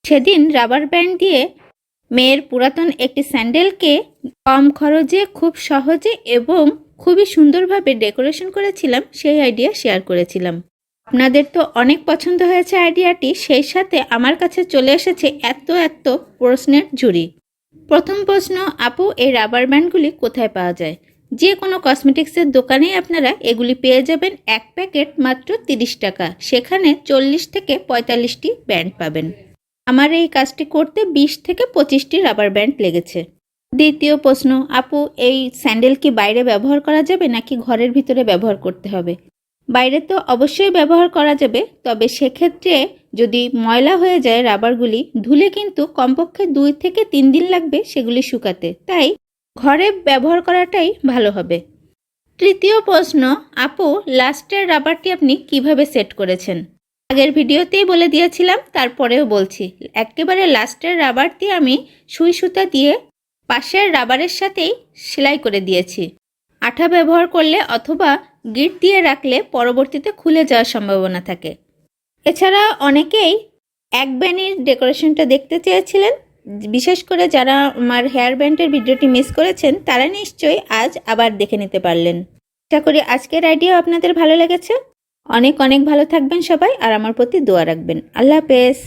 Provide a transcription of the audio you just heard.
সেদিন rubber band দিয়ে মেয়ের পুরাতন একটি স্যান্ডেলকে কম খরচে খুব সহজে এবং খুবই সুন্দরভাবে ডেকোরেশন করেছিলাম, সেই আইডিয়া শেয়ার করেছিলাম। আপনাদের তো অনেক পছন্দ হয়েছে আইডিয়াটি, সেই সাথে আমার কাছে চলে এসেছে এত প্রশ্নের ঝুড়ি। প্রথম প্রশ্ন, আপু এই রাবার ব্যান্ডগুলি কোথায় পাওয়া যায়? যে কোনো কসমেটিক্সের দোকানেই আপনারা এগুলি পেয়ে যাবেন। এক প্যাকেট মাত্র 30 টাকা, সেখানে 40 থেকে 45টি ব্যান্ড পাবেন। আমার এই কাজটি করতে 20 থেকে 25টি রাবার ব্যান্ড লেগেছে। দ্বিতীয় প্রশ্ন, আপু এই স্যান্ডেল কি বাইরে ব্যবহার করা যাবে নাকি ঘরের ভিতরে ব্যবহার করতে হবে? বাইরে তো অবশ্যই ব্যবহার করা যাবে, তবে সেক্ষেত্রে যদি ময়লা হয়ে যায় রাবারগুলি, ধুলে কিন্তু কমপক্ষে 2 থেকে 3 দিন লাগবে সেগুলি শুকাতে, তাই ঘরে ব্যবহার করাটাই ভালো হবে। তৃতীয় প্রশ্ন, আপু লাস্টের রাবারটি আপনি কিভাবে সেট করেছেন? আগের ভিডিওতেই বলে দিয়েছিলাম, তারপরেও বলছি, একেবারে লাস্টের রাবারটি আমি সুই সুতা দিয়ে পাশের রাবারের সাথেই সেলাই করে দিয়েছি। আঠা ব্যবহার করলে অথবা গিট দিয়ে রাখলে পরবর্তীতে খুলে যাওয়ার সম্ভাবনা থাকে। এছাড়া অনেকেই এক ব্যান্ডের ডেকোরেশনটা দেখতে চেয়েছিলেন, বিশেষ করে যারা আমার হেয়ার ব্যান্ডের ভিডিওটি মিস করেছেন তারা নিশ্চয়ই আজ আবার দেখে নিতে পারলেন। আশা করি আজকের আইডিয়া আপনাদের ভালো লেগেছে। অনেক ভালো থাকবেন সবাই, আর আমার প্রতি দোয়া রাখবেন। আল্লাহ হাফেজ।